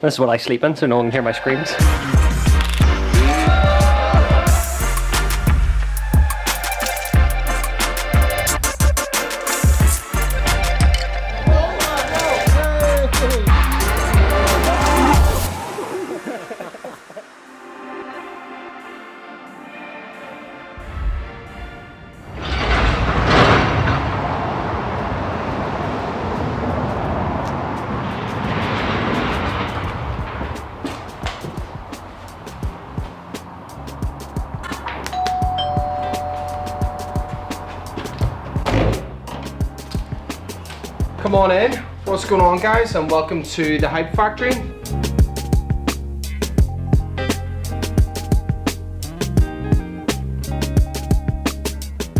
This is what I sleep in, so no one can hear my screams. Come on in. What's going on, guys, and welcome to the Hype Factory.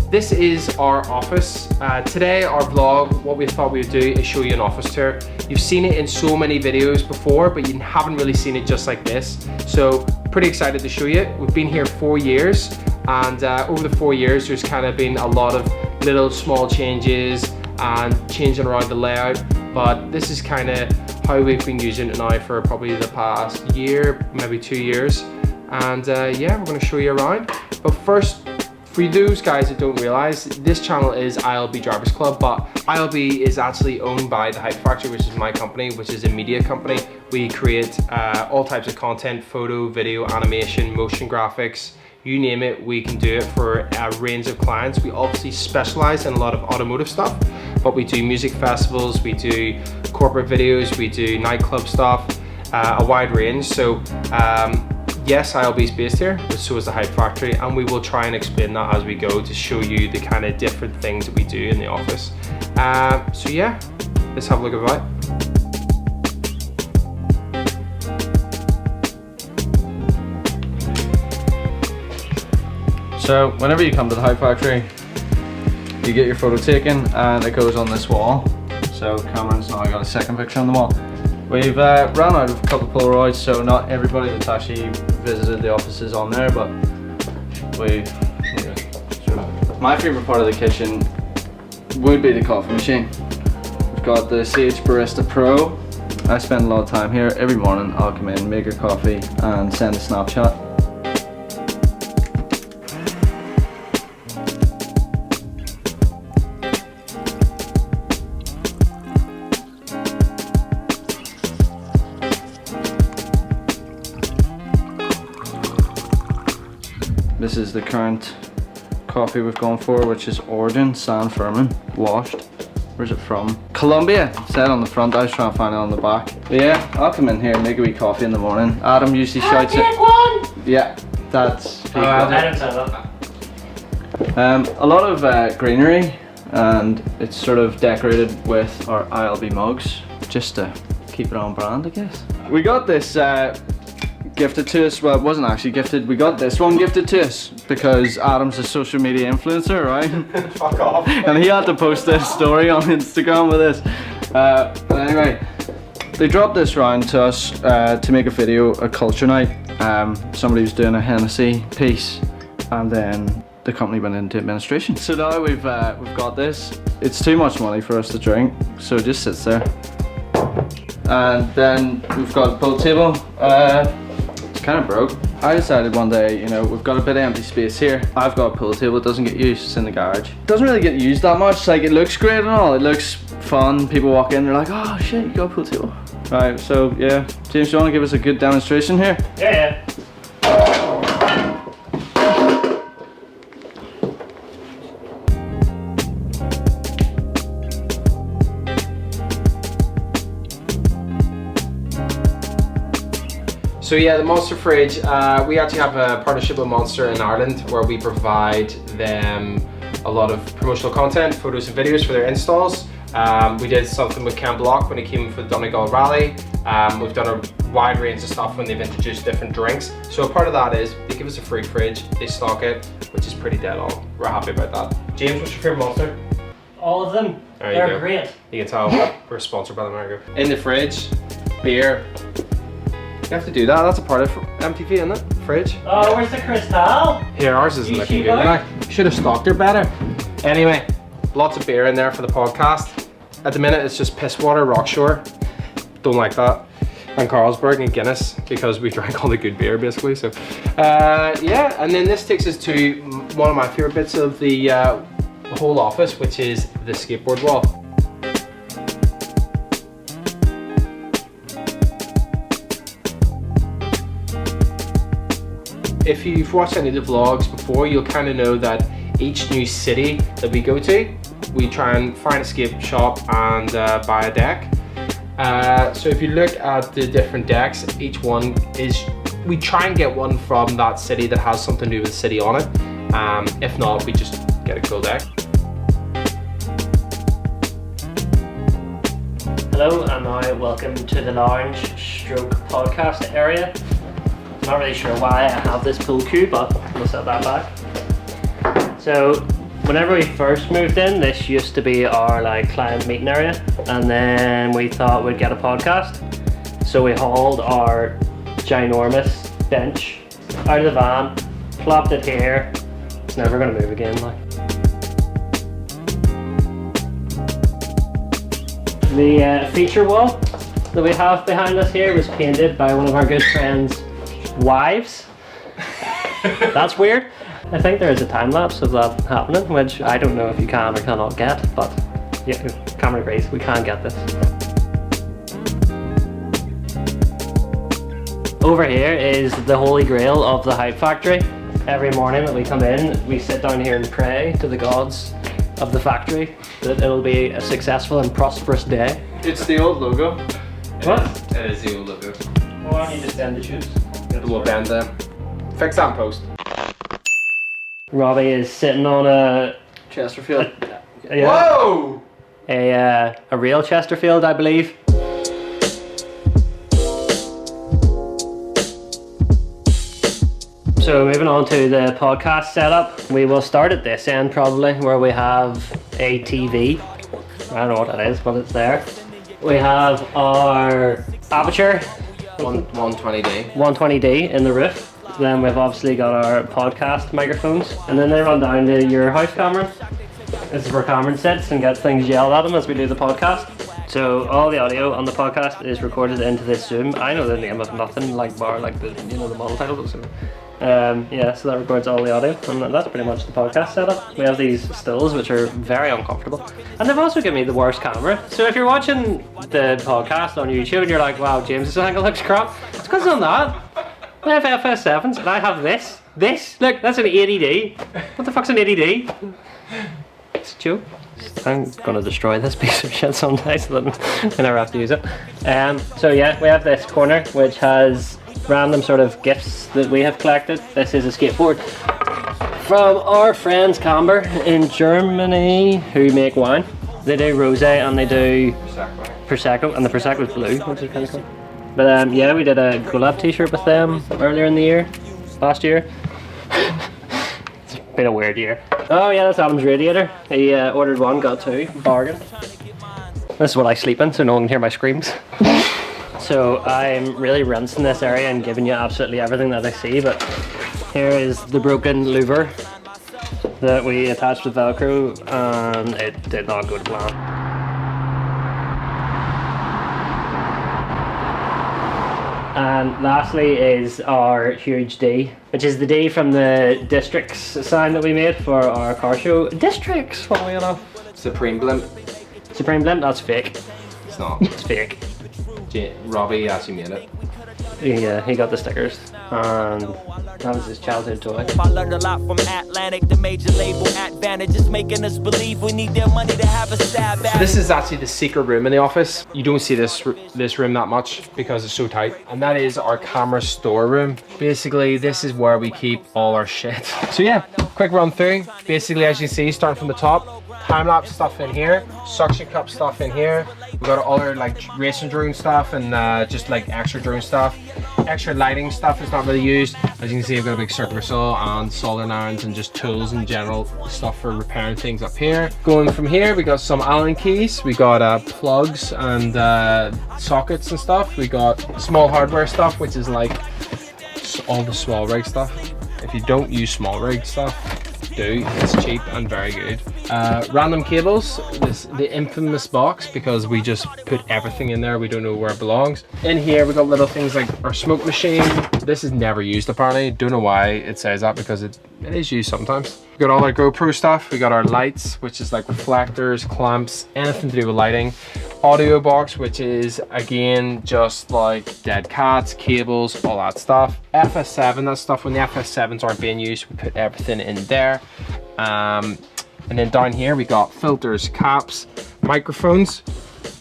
This is our office. Today our vlog, what we thought we would do is show you an office tour. You've seen it in so many videos before, but you haven't really seen it just like this. So pretty excited to show you. We've been here 4 years, and over the 4 years there's kind of been a lot of little small changes and changing around the layout, but this is kind of how we've been using it now for probably the past year, maybe 2 years. And yeah, we're going to show you around. But first, for those guys that don't realize, this channel is ILB Drivers Club, but ILB is actually owned by the Hype Factory, which is my company, which is a media company. We create all types of content: photo, video, animation, motion graphics, you name it, we can do it for a range of clients. We obviously specialize in a lot of automotive stuff, but we do music festivals, we do corporate videos, we do nightclub stuff, a wide range. So yes, ILB is based here, but so is the Hype Factory, and we will try and explain that as we go to show you the kind of different things that we do in the office. So yeah, let's have a look about. So whenever you come to the Hype Factory, you get your photo taken and it goes on this wall. So Cameron's now got a second picture on the wall. We've ran out of a couple of Polaroids, so not everybody that's actually visited the office is on there, but my favourite part of the kitchen would be the coffee machine. We've got the CH Barista Pro. I spend a lot of time here. Every morning I'll come in, make a coffee and send a Snapchat. This is the current coffee we've gone for, which is Origin San Fermin, washed. Where's it from? Colombia, it said on the front. I was trying to find it on the back. But yeah, I'll come in here and make a wee coffee in the morning. Adam usually shouts it. Yeah, that's a lot of greenery, and it's sort of decorated with our ILB mugs, just to keep it on brand, I guess. We got this gifted to us. Well, it wasn't actually gifted. We got this one gifted to us because Adam's a social media influencer, right? Fuck off. And he had to post this story on Instagram with this. But anyway, they dropped this round to us to make a video, a culture night. Somebody was doing a Hennessy piece, and then the company went into administration. So now we've got this. It's too much money for us to drink, so it just sits there. And then we've got a pool table. Kind of broke. I decided one day, you know, we've got a bit of empty space here. I've got a pool table, it doesn't get used, it's in the garage. It doesn't really get used that much. Like, it looks great and all, it looks fun. People walk in, they're like, oh shit, you got a pool table. Right, so yeah, James, you want to give us a good demonstration here? Yeah. So yeah, the Monster fridge, we actually have a partnership with Monster in Ireland where we provide them a lot of promotional content, photos and videos for their installs. We did something with Ken Block when he came for the Donegal Rally. We've done a wide range of stuff when they've introduced different drinks. So a part of that is they give us a free fridge, they stock it, which is pretty dead on. We're happy about that. James, what's your favorite Monster? All of them. They're great. You can tell we're sponsored by the Margo. In the fridge, beer. You have to do that. That's a part of MTV, isn't it? Fridge. Oh, where's the crystal? Here, ours isn't looking good. I should have stocked her better. Anyway, lots of beer in there for the podcast. At the minute, it's just piss water, Rockshore. Don't like that. and Carlsberg and Guinness because we drank all the good beer basically. So yeah, and then this takes us to one of my favorite bits of the whole office, which is the skateboard wall. If you've watched any of the vlogs before, you'll kind of know that each new city that we go to, we try and find a skate shop and buy a deck. So if you look at the different decks, each one is, we try and get one from that city that has something to do with the city on it. If not, we just get a cool deck. Hello and now welcome to the lounge stroke podcast area. Not really sure why I have this pool cue, but we'll set that back. So whenever we first moved in, this used to be our client meeting area, and then we thought we'd get a podcast. So we hauled our ginormous bench out of the van, plopped it here. It's never gonna move again. The feature wall that we have behind us here was painted by one of our good friends' wives. That's weird. I think there is a time lapse of that happening, which I don't know if you can or cannot get, but yeah, Cameron agrees, we can get this. Over here is the holy grail of the hype factory. Every morning that we come in, we sit down here and pray to the gods of the factory that it'll be a successful and prosperous day. It's the old logo. What? It is the old logo. Why don't you just bend the shoes? We'll bend them. Fix that in post. Robbie is sitting on a Chesterfield. Whoa! a real Chesterfield, I believe. So moving on to the podcast setup, we will start at this end probably, where we have a TV. I don't know what that is, but it's there. We have our aperture, 120D. 120D in the roof. Then we've obviously got our podcast microphones, and then they run down to your house, Cameron. This is where Cameron sits and gets things yelled at him as we do the podcast. So all the audio on the podcast is recorded into this Zoom. I know the name of nothing bar the model title. So yeah, so that records all the audio, and that's pretty much the podcast setup. We have these stills which are very uncomfortable, and they've also given me the worst camera. So if you're watching the podcast on YouTube and you're like, wow, James's angle looks crap, it's because on that I have FS7s and I have this. Look, that's an 80D. What the fuck's an 80D? It's a joke. I'm gonna destroy this piece of shit someday so that I never have to use it. So yeah, we have this corner which has random sort of gifts that we have collected. This is a skateboard from our friends Camber in Germany who make wine. They do rosé and they do Prosecco, and the Prosecco is blue, which is kind of cool. But yeah, we did a Golab t-shirt with them earlier in the year, last year. It's been a weird year. Oh yeah, that's Adam's radiator. He ordered one, got two, bargain. This is what I sleep in, so no one can hear my screams. So I'm really rinsing this area and giving you absolutely everything that I see, but here is the broken louver that we attached with Velcro, and it did not go to plan. And lastly is our huge D, which is the D from the Districts sign that we made for our car show. Districts, funnily enough. Supreme Blimp. Supreme Blimp, that's fake. It's not. It's fake. Robbie actually made it. Yeah, he got the stickers, and that was his childhood toy. I learned a lot from Atlantic, the major label Advantage is making us believe we need their money to have a stab at. This is actually the secret room in the office. You don't see this room that much because it's so tight. And that is our camera storeroom. Basically, this is where we keep all our shit. So yeah, quick run through. Basically, as you see, starting from the top, time-lapse stuff in here, suction cup stuff in here. We got all our racing drone stuff and just extra drone stuff. Extra lighting stuff is not really used. As you can see, I've got a big circular saw and soldering irons and just tools in general, stuff for repairing things up here. Going from here, we got some Allen keys. We got plugs and sockets and stuff. We got small hardware stuff, which is all the small rig stuff. If you don't use small rig stuff, do. It's cheap and very good. Random cables, the infamous box, because we just put everything in there. We don't know where it belongs. In here we got little things like our smoke machine. This is never used apparently. Don't know why it says that, because it is used sometimes. We got all our GoPro stuff. We got our lights, which is like reflectors, clamps, anything to do with lighting. Audio box, which is again just like dead cats, cables, all that stuff. FS7, that stuff when the FS7s aren't being used, we put everything in there. And then down here we got filters, caps, microphones,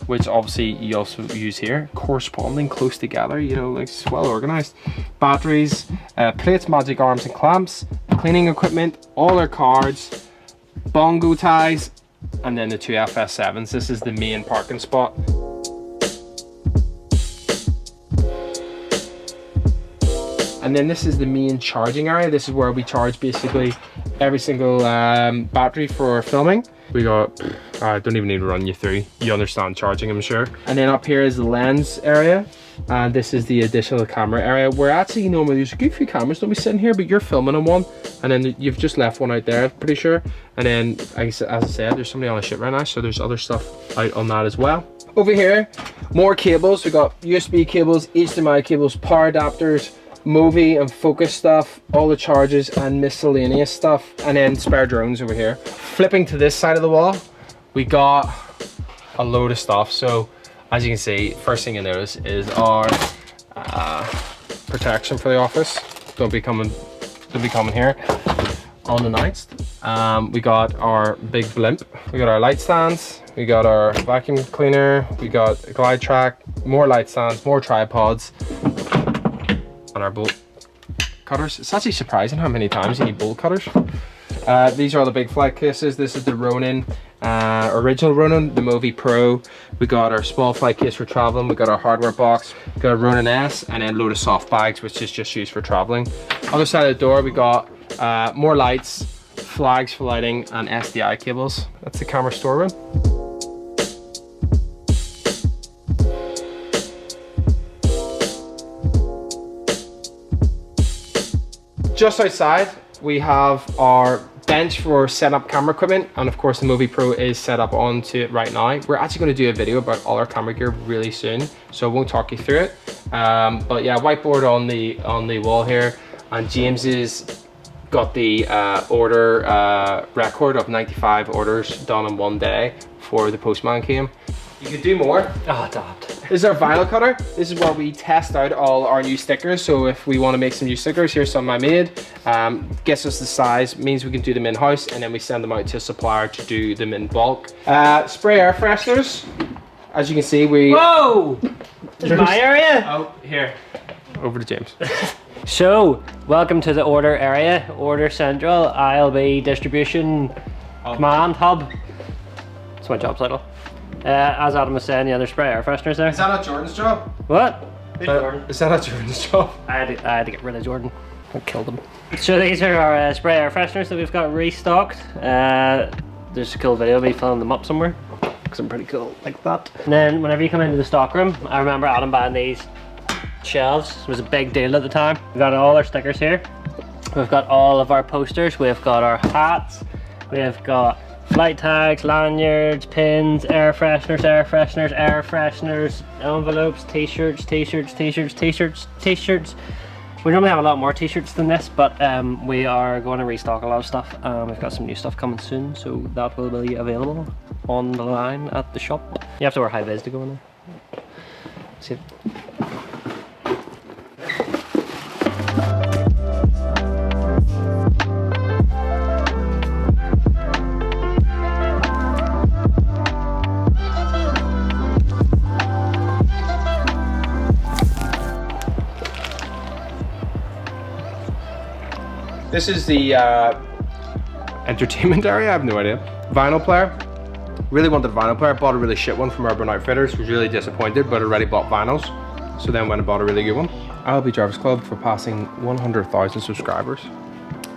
which obviously you also use here, corresponding close together, you know, like it's well organized. Batteries, plates, magic arms and clamps, cleaning equipment, all our cards, bongo ties, and then the 2 FS7s. This is the main parking spot. And then this is the main charging area. This is where we charge basically every single battery for filming. We got, I don't even need to run you through. You understand charging, I'm sure. And then up here is the lens area. And this is the additional camera area where actually normally there's a good few cameras don't be sitting here, but you're filming on one. And then you've just left one out there, pretty sure. And then, as I said, there's somebody on a ship right now, so there's other stuff out on that as well. Over here, more cables. We got USB cables, HDMI cables, power adapters, movie and focus stuff, all the charges and miscellaneous stuff, and then spare drones over here. Flipping to this side of the wall, we got a load of stuff. So as you can see, first thing you notice is our protection for the office. Don't be coming here unannounced. We got our big blimp, we got our light stands, we got our vacuum cleaner, we got a glide track, more light stands, more tripods, and our bolt cutters. It's actually surprising how many times you need bolt cutters. These are all the big flight cases. This is the Ronin, original Ronin, the Movi Pro. We got our small flight case for traveling. We got our hardware box. We got a Ronin S, and then a load of soft bags, which is just used for traveling. Other side of the door, we got more lights, flags for lighting, and SDI cables. That's the camera storeroom. Just outside, we have our bench for setting up camera equipment, and of course the Movi Pro is set up onto it right now. We're actually going to do a video about all our camera gear really soon, so I won't talk you through it. But yeah, whiteboard on the wall here, and James's got the order record of 95 orders done in one day before the postman came. You could do more. Oh, damn. This is our vinyl cutter. This is where we test out all our new stickers. So if we want to make some new stickers, here's some I made. Gets us the size, means we can do them in-house, and then we send them out to a supplier to do them in bulk. Spray air fresheners. As you can see, we... Whoa! This is my area? Oh, here. Over to James. So, welcome to the order area, order central, ILB distribution command hub. That's my job title. As Adam was saying, yeah, there's spray air fresheners there. Is that not Jordan's job? What? Is that not Jordan's job? I had to get rid of Jordan. I killed him. So these are our spray air fresheners that we've got restocked. There's a cool video of me filling them up somewhere, because I'm pretty cool like that. And then whenever you come into the stock room, I remember Adam buying these shelves. It was a big deal at the time. We've got all our stickers here. We've got all of our posters. We've got our hats. We've got flight tags, lanyards, pins, air fresheners, envelopes, t-shirts. We normally have a lot more t-shirts than this, but we are going to restock a lot of stuff. We've got some new stuff coming soon, so that will be available on the line at the shop. You have to wear high vis to go in there. See it? This is the entertainment area. I have no idea. Vinyl player. Really wanted a vinyl player. Bought a really shit one from Urban Outfitters. Was really disappointed, but already bought vinyls. So then went and bought a really good one. ILB Drivers Club for passing 100,000 subscribers.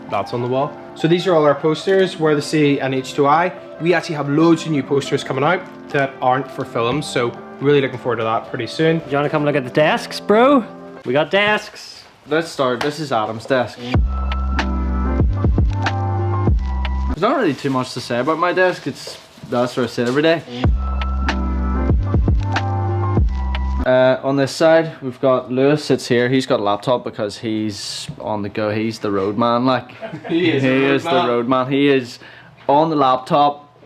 That's on the wall. So these are all our posters, Where the Sea and H2I. We actually have loads of new posters coming out that aren't for films, so really looking forward to that pretty soon. Do you want to come look at the desks, bro? We got desks. Let's start. This is Adam's desk. There's not really too much to say about my desk. That's where I sit every day. On this side, we've got Lewis sits here. He's got a laptop because he's on the go. He's the road man, like. He is the road man. He is on the laptop,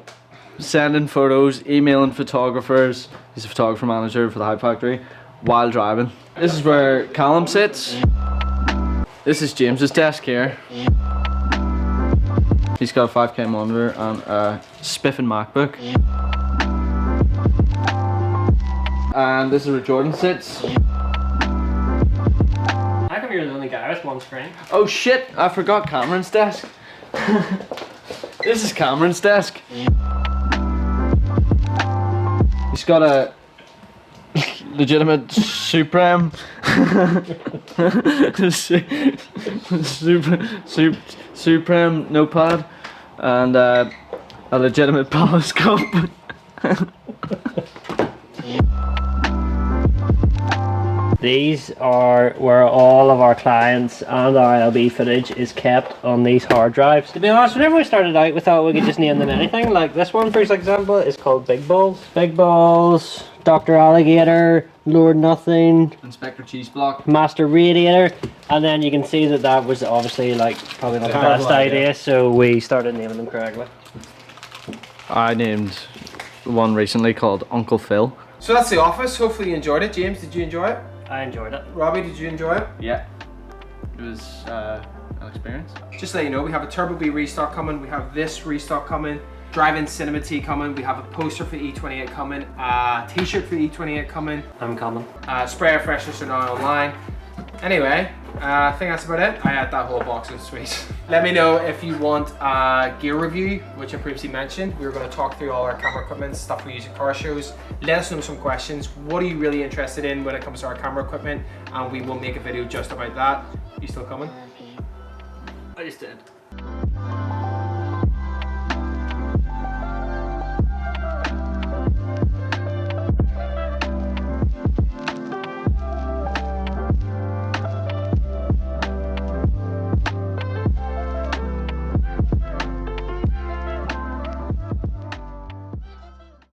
sending photos, emailing photographers. He's a photographer manager for the Hype Factory while driving. This is where Callum sits. This is James's desk here. He's got a 5K monitor and a spiffing MacBook. And this is where Jordan sits. How come you're the only guy with one screen? Oh shit, I forgot Cameron's desk. This is Cameron's desk. He's got a legitimate Supreme Supreme notepad and a legitimate polyscope. These are where all of our clients and our ILB footage is kept on these hard drives. To be honest, whenever we started out, we thought we could just name them anything. Like this one, for example, is called Big Balls. Big Balls, Dr. Alligator, Lord Nothing, Inspector Cheeseblock, Master Radiator, and then you can see that that was obviously like probably not the best idea, so we started naming them correctly. I named one recently called Uncle Phil. So that's the office. Hopefully you enjoyed it. James, did you enjoy it? I enjoyed it. Robbie, did you enjoy it? Yeah, it was an experience. Just to let you know, we have a Turbo B restock coming, we have this restock coming, drive-in cinema tea coming, we have a poster for E28 coming, a t-shirt for E28 coming. I'm coming. Sprayer fresheners are now online. Anyway, I think that's about it. I had that whole box of sweets. Let me know if you want a gear review, which I previously mentioned. We were going to talk through all our camera equipment, stuff we use at car shows. Let us know some questions. What are you really interested in when it comes to our camera equipment? And we will make a video just about that. You still coming? I just did.